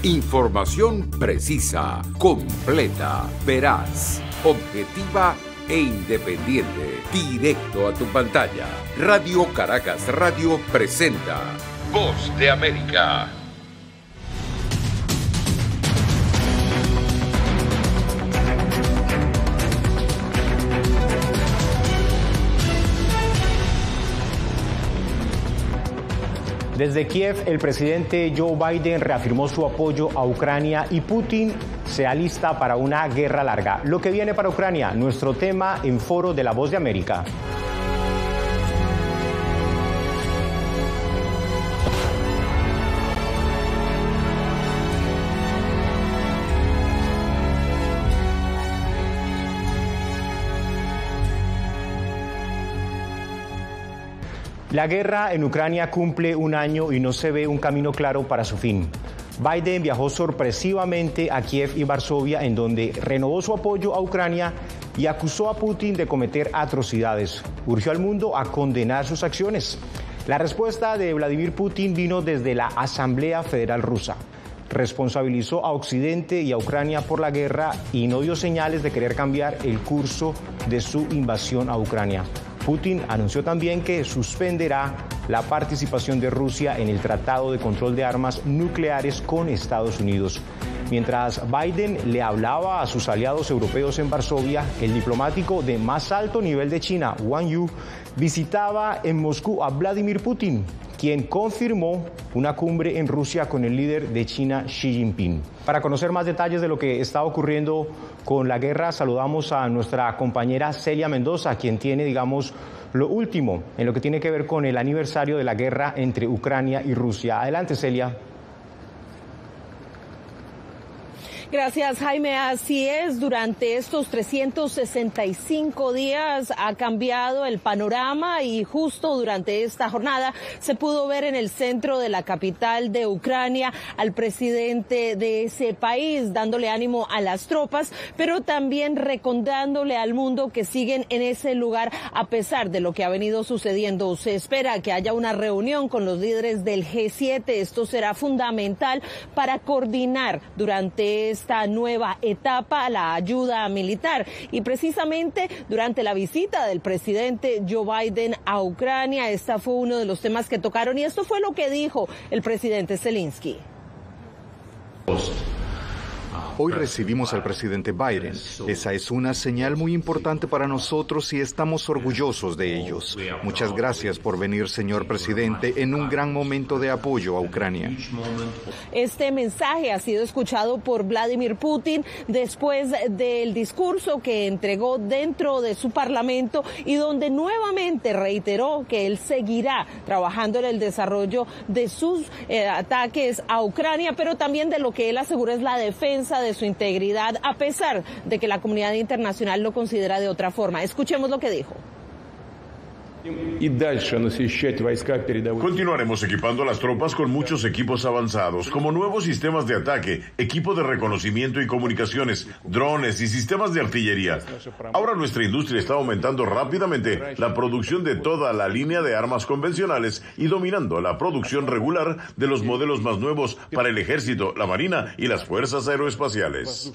Información precisa, completa, veraz, objetiva e independiente. Directo a tu pantalla. Radio Caracas Radio presenta Voz de América. Desde Kiev, el presidente Joe Biden reafirmó su apoyo a Ucrania y Putin se alista para una guerra larga. Lo que viene para Ucrania, nuestro tema en Foro de la Voz de América. La guerra en Ucrania cumple un año y no se ve un camino claro para su fin. Biden viajó sorpresivamente a Kiev y Varsovia, en donde renovó su apoyo a Ucrania y acusó a Putin de cometer atrocidades. Urgió al mundo a condenar sus acciones. La respuesta de Vladimir Putin vino desde la Asamblea Federal Rusa. Responsabilizó a Occidente y a Ucrania por la guerra y no dio señales de querer cambiar el curso de su invasión a Ucrania. Putin anunció también que suspenderá la participación de Rusia en el Tratado de Control de Armas Nucleares con Estados Unidos. Mientras Biden le hablaba a sus aliados europeos en Varsovia, el diplomático de más alto nivel de China, Wang Yi, visitaba en Moscú a Vladimir Putin, quien confirmó una cumbre en Rusia con el líder de China, Xi Jinping. Para conocer más detalles de lo que está ocurriendo con la guerra, saludamos a nuestra compañera Celia Mendoza, quien tiene, digamos, lo último en lo que tiene que ver con el aniversario de la guerra entre Ucrania y Rusia. Adelante, Celia. Gracias, Jaime. Así es, durante estos 365 días ha cambiado el panorama y justo durante esta jornada se pudo ver en el centro de la capital de Ucrania al presidente de ese país dándole ánimo a las tropas, pero también recordándole al mundo que siguen en ese lugar a pesar de lo que ha venido sucediendo. Se espera que haya una reunión con los líderes del G7. Esto será fundamental para coordinar durante esta nueva etapa la ayuda militar. Y precisamente durante la visita del presidente Joe Biden a Ucrania, esta fue uno de los temas que tocaron y esto fue lo que dijo el presidente Zelensky. Hoy recibimos al presidente Biden. Esa es una señal muy importante para nosotros y estamos orgullosos de ellos. Muchas gracias por venir, señor presidente, en un gran momento de apoyo a Ucrania. Este mensaje ha sido escuchado por Vladimir Putin después del discurso que entregó dentro de su parlamento y donde nuevamente reiteró que él seguirá trabajando en el desarrollo de sus ataques a Ucrania, pero también de lo que él asegura es la defensa de su integridad, a pesar de que la comunidad internacional lo considera de otra forma. Escuchemos lo que dijo. Continuaremos equipando a las tropas con muchos equipos avanzados, como nuevos sistemas de ataque, equipo de reconocimiento y comunicaciones, drones y sistemas de artillería. Ahora nuestra industria está aumentando rápidamente la producción de toda la línea de armas convencionales y dominando la producción regular de los modelos más nuevos para el ejército, la marina y las fuerzas aeroespaciales.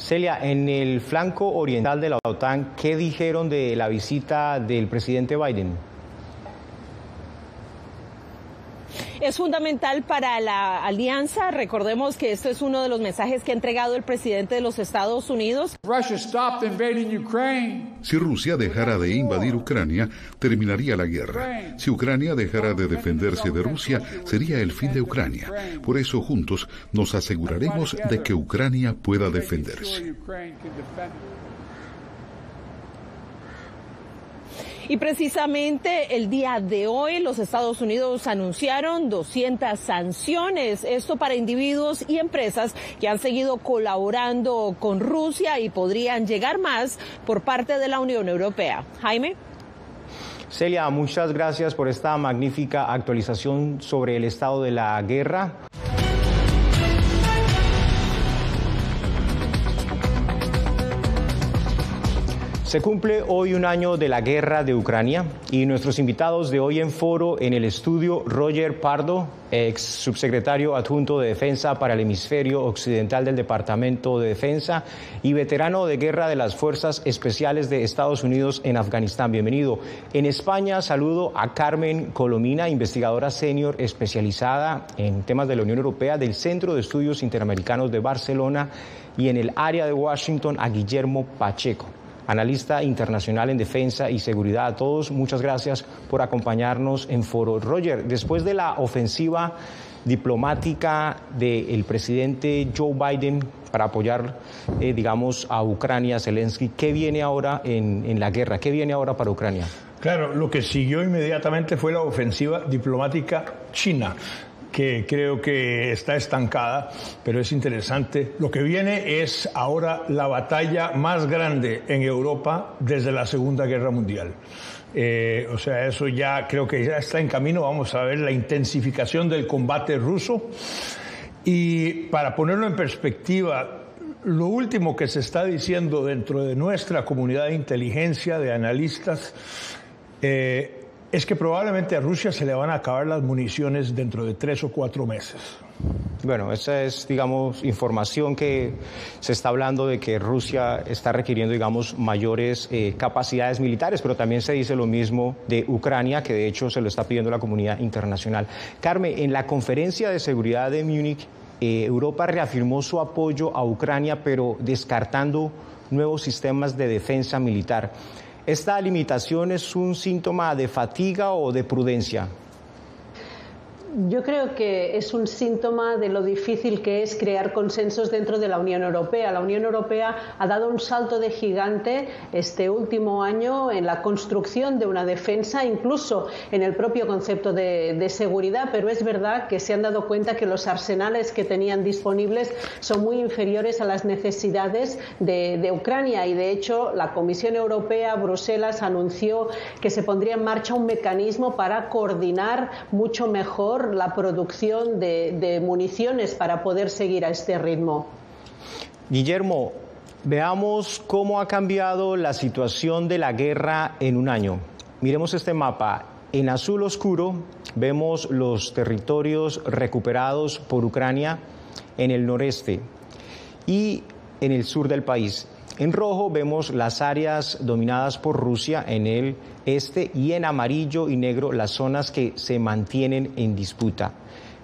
Celia, en el flanco oriental de la OTAN, ¿qué dijeron de la visita del presidente Biden? Es fundamental para la alianza. Recordemos que esto es uno de los mensajes que ha entregado el presidente de los Estados Unidos. Si Rusia dejara de invadir Ucrania, terminaría la guerra. Si Ucrania dejara de defenderse de Rusia, sería el fin de Ucrania. Por eso, juntos, nos aseguraremos de que Ucrania pueda defenderse. Y precisamente el día de hoy los Estados Unidos anunciaron 200 sanciones, esto para individuos y empresas que han seguido colaborando con Rusia y podrían llegar más por parte de la Unión Europea. Jaime. Celia, muchas gracias por esta magnífica actualización sobre el estado de la guerra. Se cumple hoy un año de la guerra de Ucrania y nuestros invitados de hoy en foro en el estudio, Roger Pardo, ex subsecretario adjunto de Defensa para el Hemisferio Occidental del Departamento de Defensa y veterano de guerra de las Fuerzas Especiales de Estados Unidos en Afganistán. Bienvenido. En España saludo a Carmen Colomina, investigadora senior especializada en temas de la Unión Europea del Centro de Estudios Interamericanos de Barcelona, y en el área de Washington a Guillermo Pacheco, analista internacional en defensa y seguridad. A todos, muchas gracias por acompañarnos en foro. Roger, después de la ofensiva diplomática del presidente Joe Biden para apoyar, a Ucrania, Zelensky, ¿qué viene ahora en la guerra? ¿Qué viene ahora para Ucrania? Claro, lo que siguió inmediatamente fue la ofensiva diplomática china, que creo que está estancada, pero es interesante. Lo que viene es ahora la batalla más grande en Europa desde la Segunda Guerra Mundial. Eso ya creo que ya está en camino. Vamos a ver la intensificación del combate ruso. Y para ponerlo en perspectiva, lo último que se está diciendo dentro de nuestra comunidad de inteligencia, de analistas, es que probablemente a Rusia se le van a acabar las municiones dentro de 3 o 4 meses. Bueno, esa es, información que se está hablando de que Rusia está requiriendo, mayores capacidades militares, pero también se dice lo mismo de Ucrania, que de hecho se lo está pidiendo la comunidad internacional. Carmen, en la conferencia de seguridad de Múnich, Europa reafirmó su apoyo a Ucrania, pero descartando nuevos sistemas de defensa militar. ¿Esta limitación es un síntoma de fatiga o de prudencia? Yo creo que es un síntoma de lo difícil que es crear consensos dentro de la Unión Europea. La Unión Europea ha dado un salto de gigante este último año en la construcción de una defensa, incluso en el propio concepto de seguridad, pero es verdad que se han dado cuenta que los arsenales que tenían disponibles son muy inferiores a las necesidades de Ucrania, y de hecho la Comisión Europea, Bruselas, anunció que se pondría en marcha un mecanismo para coordinar mucho mejor la producción de municiones para poder seguir a este ritmo. Guillermo, veamos cómo ha cambiado la situación de la guerra en un año. Miremos este mapa. En azul oscuro vemos los territorios recuperados por Ucrania en el noreste y en el sur del país. En rojo vemos las áreas dominadas por Rusia en el este, y en amarillo y negro las zonas que se mantienen en disputa.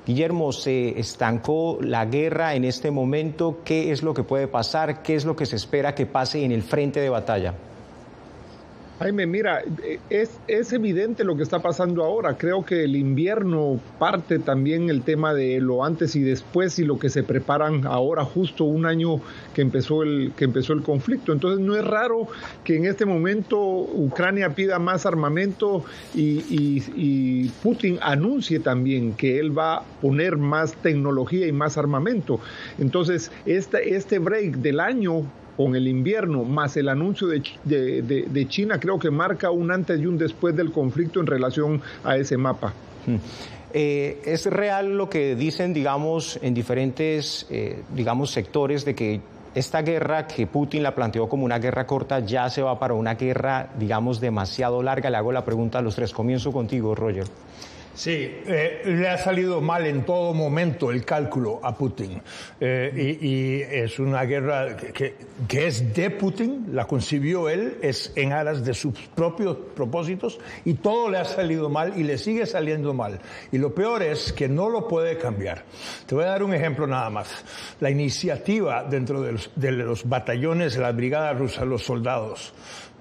Guillermo, ¿se estancó la guerra en este momento? ¿Qué es lo que puede pasar? ¿Qué es lo que se espera que pase en el frente de batalla? Jaime, mira, es evidente lo que está pasando ahora. Creo que el invierno parte también el tema de lo antes y después y lo que se preparan ahora, justo un año que empezó el conflicto. Entonces no es raro que en este momento Ucrania pida más armamento y Putin anuncie también que él va a poner más tecnología y más armamento. Entonces este break del año con el invierno, más el anuncio de China, creo que marca un antes y un después del conflicto en relación a ese mapa. ¿Es real lo que dicen, en diferentes, sectores, de que esta guerra que Putin la planteó como una guerra corta ya se va para una guerra, demasiado larga? Le hago la pregunta a los tres. Comienzo contigo, Roger. Sí, le ha salido mal en todo momento el cálculo a Putin, y es una guerra que es de Putin, la concibió él, es en aras de sus propios propósitos, y todo le ha salido mal y le sigue saliendo mal. Y lo peor es que no lo puede cambiar. Te voy a dar un ejemplo nada más. La iniciativa dentro de los batallones de las brigadas rusas, los soldados,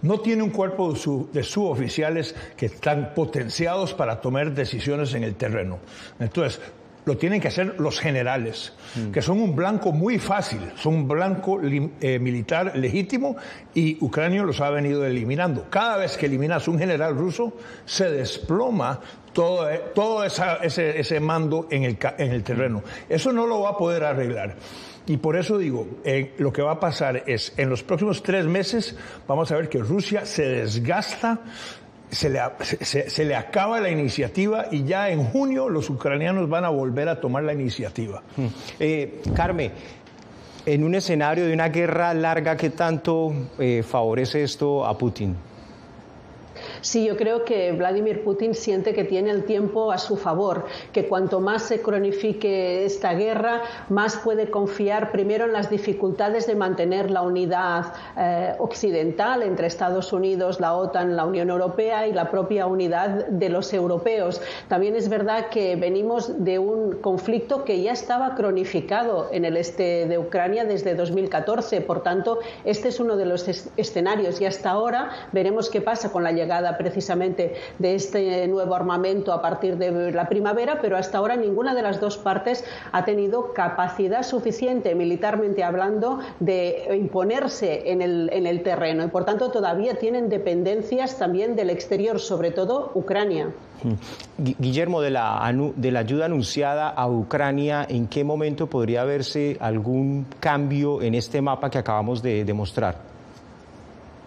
no tiene un cuerpo de suboficiales que están potenciados para tomar decisiones en el terreno. Entonces, lo tienen que hacer los generales, que son un blanco muy fácil, son un blanco militar legítimo, y Ucrania los ha venido eliminando. Cada vez que eliminas un general ruso, se desploma todo ese mando en el terreno. Eso no lo va a poder arreglar. Y por eso digo, lo que va a pasar es, en los próximos 3 meses, vamos a ver que Rusia se desgasta, se le acaba la iniciativa, y ya en junio los ucranianos van a volver a tomar la iniciativa. Carmen, En un escenario de una guerra larga, ¿qué tanto favorece esto a Putin? Sí, yo creo que Vladimir Putin siente que tiene el tiempo a su favor, que cuanto más se cronifique esta guerra, más puede confiar primero en las dificultades de mantener la unidad occidental entre Estados Unidos, la OTAN, la Unión Europea y la propia unidad de los europeos. También es verdad que venimos de un conflicto que ya estaba cronificado en el este de Ucrania desde 2014, por tanto, este es uno de los escenarios y hasta ahora veremos qué pasa con la llegada precisamente de este nuevo armamento a partir de la primavera, pero hasta ahora ninguna de las dos partes ha tenido capacidad suficiente, militarmente hablando, de imponerse en el terreno y por tanto todavía tienen dependencias también del exterior, sobre todo Ucrania. Guillermo, de la ayuda anunciada a Ucrania, ¿en qué momento podría verse algún cambio en este mapa que acabamos de demostrar?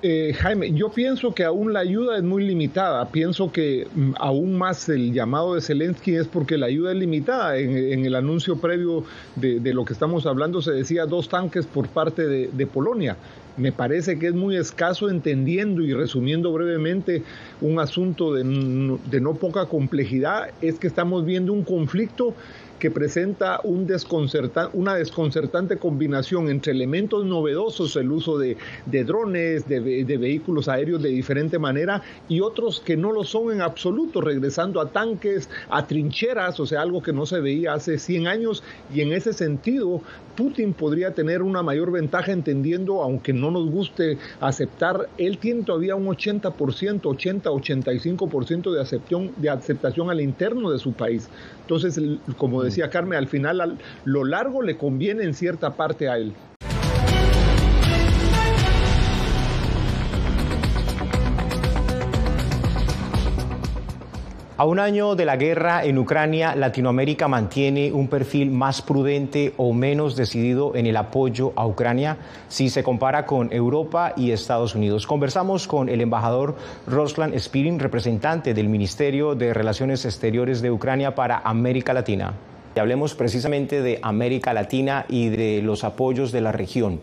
Jaime, yo pienso que aún la ayuda es muy limitada. Pienso que aún más el llamado de Zelensky es porque la ayuda es limitada. En el anuncio previo de lo que estamos hablando se decía 2 tanques por parte de Polonia. Me parece que es muy escaso, entendiendo y resumiendo brevemente un asunto de no poca complejidad. Es que estamos viendo un conflicto que presenta una desconcertante combinación entre elementos novedosos, el uso de drones, de vehículos aéreos de diferente manera, y otros que no lo son en absoluto, regresando a tanques, a trincheras, o sea, algo que no se veía hace 100 años, y en ese sentido Putin podría tener una mayor ventaja, entendiendo, aunque no nos guste aceptar, él tiene todavía un 80-85% de aceptación al interno de su país. Entonces, como decía Carmen, al final lo largo le conviene en cierta parte a él. A un año de la guerra en Ucrania, Latinoamérica mantiene un perfil más prudente o menos decidido en el apoyo a Ucrania si se compara con Europa y Estados Unidos. Conversamos con el embajador Ruslan Spirin, representante del Ministerio de Relaciones Exteriores de Ucrania para América Latina. Y hablemos precisamente de América Latina y de los apoyos de la región.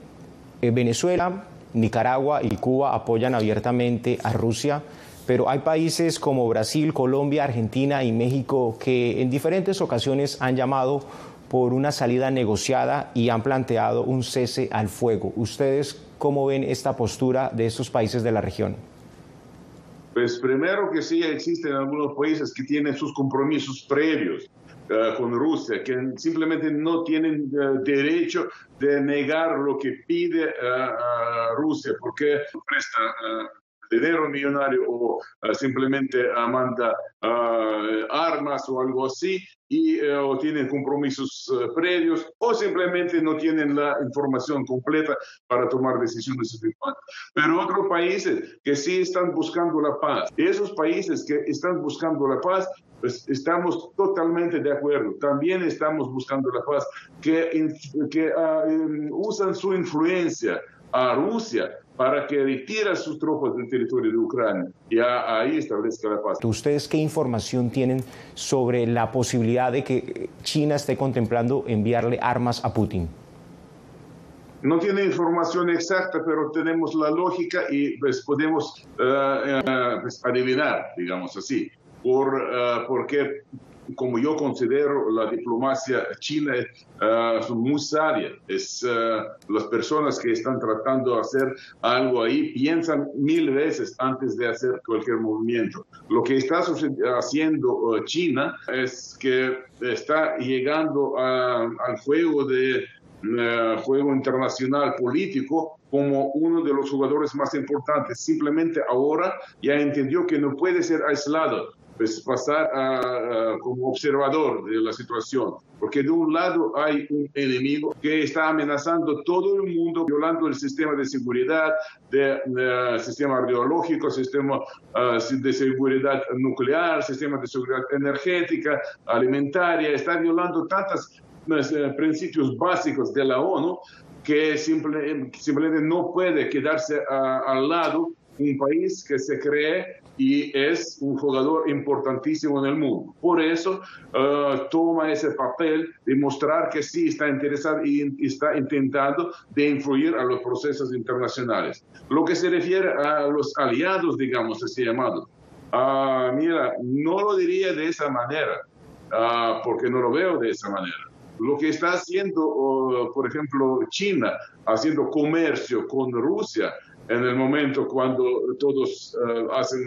Venezuela, Nicaragua y Cuba apoyan abiertamente a Rusia, pero hay países como Brasil, Colombia, Argentina y México que en diferentes ocasiones han llamado por una salida negociada y han planteado un cese al fuego. ¿Ustedes cómo ven esta postura de estos países de la región? Pues primero que sí existen algunos países que tienen sus compromisos previos con Rusia, que simplemente no tienen derecho de negar lo que pide Rusia, porque presta dinero millonario o simplemente manda armas o algo así, o tienen compromisos previos, o simplemente no tienen la información completa para tomar decisiones efectivas. Pero otros países que sí están buscando la paz, esos países que están buscando la paz, pues estamos totalmente de acuerdo. También estamos buscando la paz, que usan su influencia a Rusia para que retire sus tropas del territorio de Ucrania y ahí establezca la paz. ¿Ustedes qué información tienen sobre la posibilidad de que China esté contemplando enviarle armas a Putin? No tiene información exacta, pero tenemos la lógica y pues podemos adivinar, digamos así, porque como yo considero la diplomacia china muy sabia. Las personas que están tratando de hacer algo ahí piensan 1000 veces antes de hacer cualquier movimiento. Lo que está haciendo China es que está llegando al juego internacional político como uno de los jugadores más importantes. Simplemente ahora ya entendió que no puede ser aislado, pues pasar como observador de la situación, porque de un lado hay un enemigo que está amenazando todo el mundo, violando el sistema de seguridad, sistema radiológico, sistema de seguridad nuclear, sistema de seguridad energética, alimentaria, está violando tantos principios básicos de la ONU que simplemente no puede quedarse al lado un país que se cree y es un jugador importantísimo en el mundo. Por eso toma ese papel de mostrar que sí está interesado y está intentando de influir a los procesos internacionales. Lo que se refiere a los aliados, digamos así llamados, mira, no lo diría de esa manera, porque no lo veo de esa manera. Lo que está haciendo, por ejemplo, China, haciendo comercio con Rusia, en el momento cuando todos hacen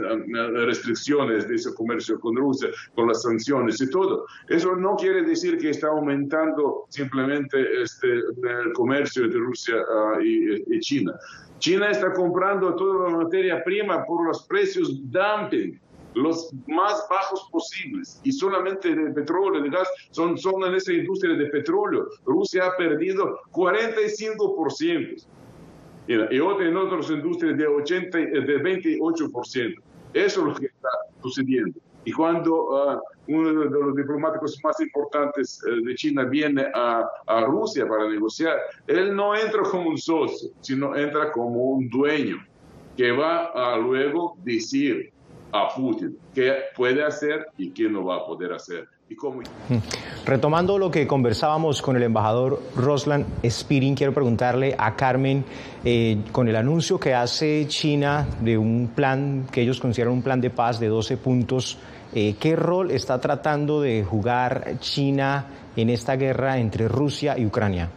restricciones de ese comercio con Rusia, con las sanciones y todo. Eso no quiere decir que está aumentando simplemente el comercio de Rusia y China. China está comprando toda la materia prima por los precios dumping, los más bajos posibles, y solamente de petróleo, de gas, son en esa industria de petróleo. Rusia ha perdido 45%. Y otra en otras industrias de 28%. Eso es lo que está sucediendo. Y cuando uno de los diplomáticos más importantes de China viene a Rusia para negociar, él no entra como un socio, sino entra como un dueño que va a luego decir a Putin qué puede hacer y qué no va a poder hacer. Retomando lo que conversábamos con el embajador Ruslan Spirin, quiero preguntarle a Carmen, con el anuncio que hace China de un plan que ellos consideran un plan de paz de 12 puntos, ¿qué rol está tratando de jugar China en esta guerra entre Rusia y Ucrania?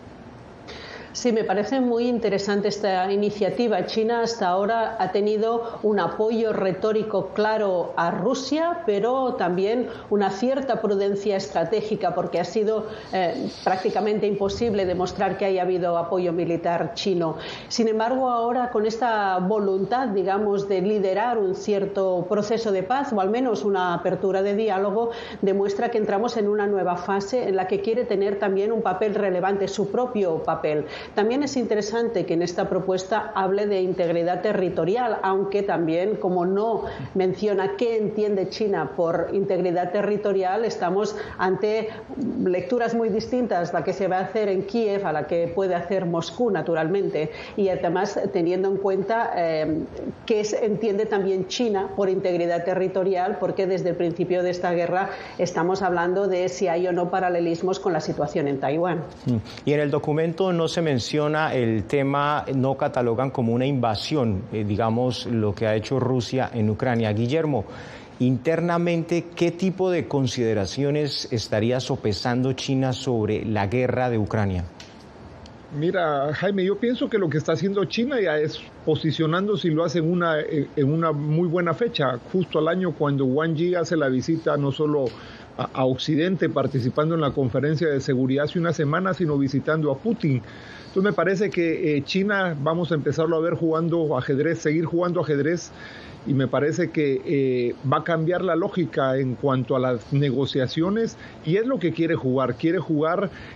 Sí, me parece muy interesante esta iniciativa. China hasta ahora ha tenido un apoyo retórico claro a Rusia, pero también una cierta prudencia estratégica, porque ha sido prácticamente imposible demostrar que haya habido apoyo militar chino. Sin embargo, ahora con esta voluntad, digamos, de liderar un cierto proceso de paz, o al menos una apertura de diálogo, demuestra que entramos en una nueva fase en la que quiere tener también un papel relevante, su propio papel. También es interesante que en esta propuesta hable de integridad territorial, aunque también, como no menciona qué entiende China por integridad territorial, estamos ante lecturas muy distintas, la que se va a hacer en Kiev a la que puede hacer Moscú, naturalmente, y además teniendo en cuenta qué entiende también China por integridad territorial, porque desde el principio de esta guerra estamos hablando de si hay o no paralelismos con la situación en Taiwán. Y en el documento no se menciona el tema, no catalogan como una invasión, digamos, lo que ha hecho Rusia en Ucrania. Guillermo, internamente, ¿qué tipo de consideraciones estaría sopesando China sobre la guerra de Ucrania? Mira, Jaime, yo pienso que lo que está haciendo China ya es posicionándose y lo hace en una muy buena fecha, justo al año cuando Wang Yi hace la visita no solo a Occidente, participando en la conferencia de seguridad hace una semana, sino visitando a Putin. Entonces me parece que China vamos a empezarlo a ver jugando ajedrez, seguir jugando ajedrez, y me parece que va a cambiar la lógica en cuanto a las negociaciones, y es lo que quiere jugar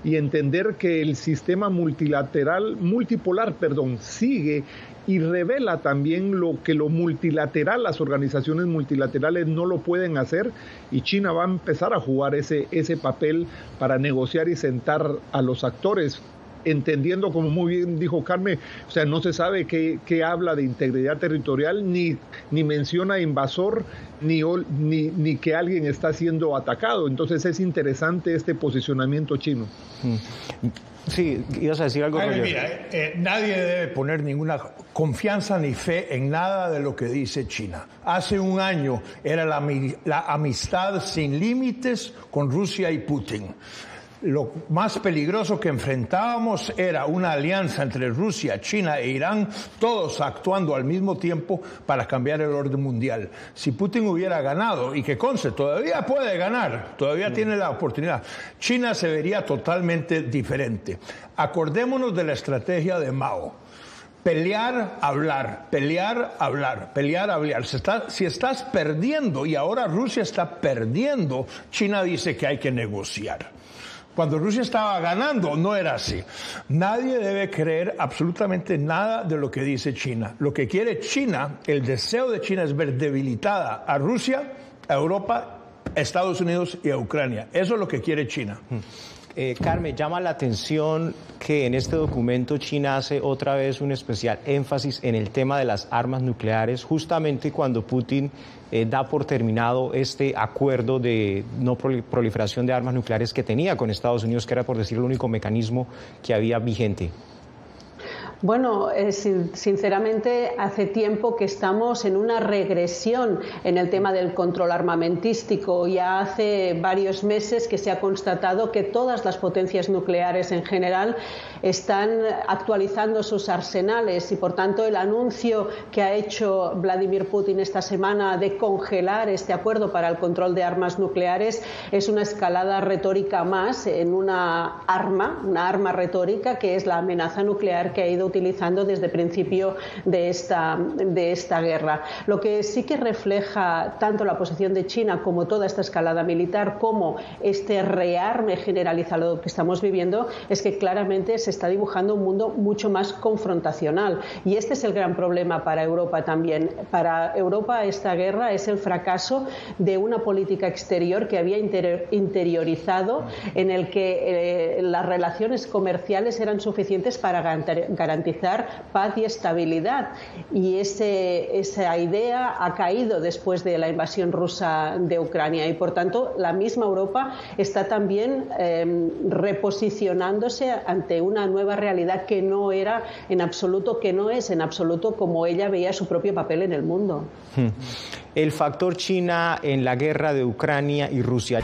y entender que el sistema multipolar, sigue y revela también lo que lo multilateral, las organizaciones multilaterales no lo pueden hacer, y China va a empezar a jugar ese papel para negociar y sentar a los actores, entendiendo, como muy bien dijo Carmen, o sea, no se sabe qué habla de integridad territorial, ni menciona invasor, ni que alguien está siendo atacado. Entonces es interesante este posicionamiento chino. Sí, ibas a decir algo, Roger. Mira, nadie debe poner ninguna confianza ni fe en nada de lo que dice China. Hace un año era la amistad sin límites con Rusia y Putin. Lo más peligroso que enfrentábamos era una alianza entre Rusia, China e Irán, todos actuando al mismo tiempo para cambiar el orden mundial. Si Putin hubiera ganado, y que conste, todavía puede ganar, todavía tiene la oportunidad, China se vería totalmente diferente. Acordémonos de la estrategia de Mao. Pelear, hablar, pelear, hablar, pelear, hablar. Si estás perdiendo, y ahora Rusia está perdiendo, China dice que hay que negociar. Cuando Rusia estaba ganando, no era así. Nadie debe creer absolutamente nada de lo que dice China. Lo que quiere China, el deseo de China es ver debilitada a Rusia, a Europa, a Estados Unidos y a Ucrania. Eso es lo que quiere China. Carmen, llama la atención que en este documento China hace otra vez un especial énfasis en el tema de las armas nucleares, justamente cuando Putin da por terminado este acuerdo de no proliferación de armas nucleares que tenía con Estados Unidos, que era, por decir, el único mecanismo que había vigente. Bueno, sinceramente hace tiempo que estamos en una regresión en el tema del control armamentístico. Ya hace varios meses que se ha constatado que todas las potencias nucleares en general están actualizando sus arsenales y, por tanto, el anuncio que ha hecho Vladimir Putin esta semana de congelar este acuerdo para el control de armas nucleares es una escalada retórica más en una arma retórica que es la amenaza nuclear que ha ido utilizando desde el principio de esta guerra. Lo que sí que refleja tanto la posición de China como toda esta escalada militar como este rearme generalizado que estamos viviendo es que claramente se está dibujando un mundo mucho más confrontacional y este es el gran problema para Europa también. Para Europa esta guerra es el fracaso de una política exterior que había interiorizado en el que las relaciones comerciales eran suficientes para garantizar paz y estabilidad y esa idea ha caído después de la invasión rusa de Ucrania y por tanto la misma Europa está también reposicionándose ante una nueva realidad que no es en absoluto como ella veía su propio papel en el mundo. El factor China en la guerra de Ucrania y Rusia.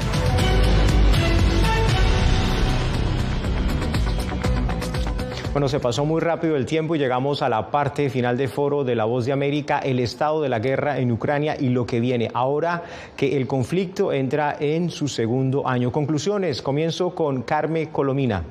Bueno, se pasó muy rápido el tiempo y llegamos a la parte final del foro de La Voz de América, el estado de la guerra en Ucrania y lo que viene ahora que el conflicto entra en su segundo año. Conclusiones, comienzo con Carmen Colomina.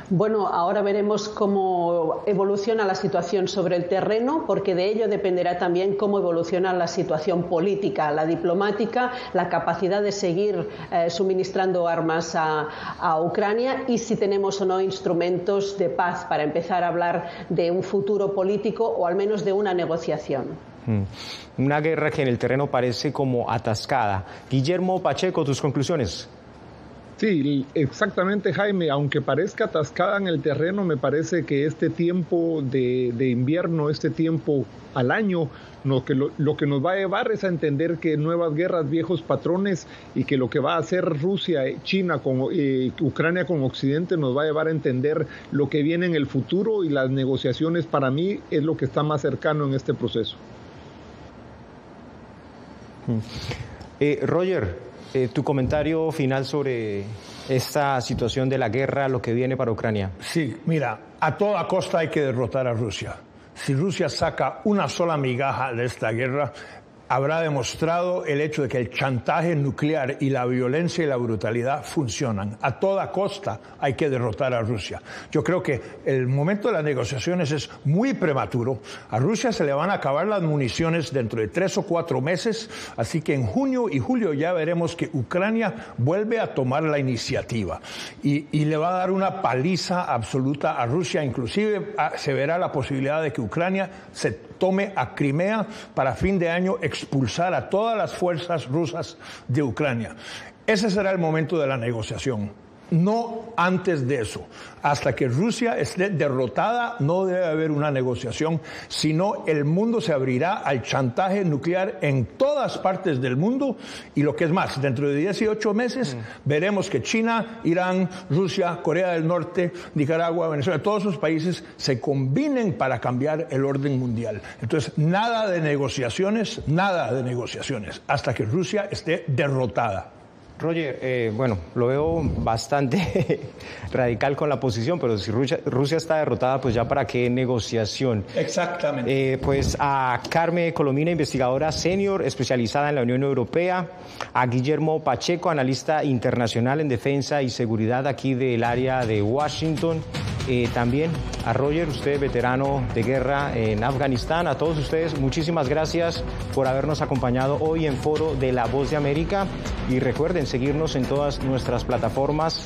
Bueno, ahora veremos cómo evoluciona la situación sobre el terreno, porque de ello dependerá también cómo evoluciona la situación política, la diplomática, la capacidad de seguir suministrando armas a Ucrania y si tenemos o no instrumentos de paz para empezar a hablar de un futuro político o al menos de una negociación. Una guerra que en el terreno parece como atascada. Guillermo Pacheco, tus conclusiones. Sí, exactamente, Jaime. Aunque parezca atascada en el terreno, me parece que este tiempo de invierno, este tiempo al año, lo que nos va a llevar es a entender que nuevas guerras, viejos patrones y que lo que va a hacer Rusia, China, Ucrania con Occidente nos va a llevar a entender lo que viene en el futuro y las negociaciones para mí es lo que está más cercano en este proceso. Roger, tu comentario final sobre esta situación de la guerra, lo que viene para Ucrania. Sí, mira, a toda costa hay que derrotar a Rusia. Si Rusia saca una sola migaja de esta guerra, habrá demostrado el hecho de que el chantaje nuclear y la violencia y la brutalidad funcionan. A toda costa hay que derrotar a Rusia. Yo creo que el momento de las negociaciones es muy prematuro. A Rusia se le van a acabar las municiones dentro de 3 o 4 meses, así que en junio y julio ya veremos que Ucrania vuelve a tomar la iniciativa y le va a dar una paliza absoluta a Rusia. Inclusive se verá la posibilidad de que Ucrania se tome a Crimea para fin de año expulsar a todas las fuerzas rusas de Ucrania. Ese será el momento de la negociación. No antes de eso. Hasta que Rusia esté derrotada no debe haber una negociación, sino el mundo se abrirá al chantaje nuclear en todas partes del mundo y lo que es más, dentro de 18 meses veremos que China, Irán, Rusia, Corea del Norte, Nicaragua, Venezuela, todos esos países se combinen para cambiar el orden mundial. Entonces, nada de negociaciones, hasta que Rusia esté derrotada. Roger, bueno, lo veo bastante radical con la posición, pero si Rusia está derrotada, pues ya para qué negociación. Exactamente. Pues a Carmen Colomina, investigadora senior especializada en la Unión Europea, a Guillermo Pacheco, analista internacional en defensa y seguridad aquí del área de Washington, también a Roger, usted veterano de guerra en Afganistán. A todos ustedes, muchísimas gracias por habernos acompañado hoy en Foro de La Voz de América y recuerden seguirnos en todas nuestras plataformas,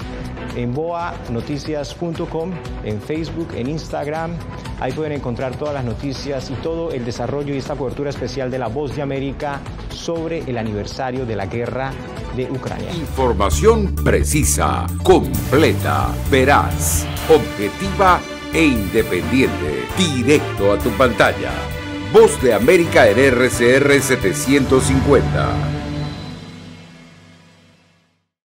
en boanoticias.com, en Facebook, en Instagram, Ahí pueden encontrar todas las noticias y todo el desarrollo y esta cobertura especial de La Voz de América sobre el aniversario de la guerra de Ucrania. Información precisa, completa, veraz, objetiva e independiente. Directo a tu pantalla. Voz de América en RCR 750.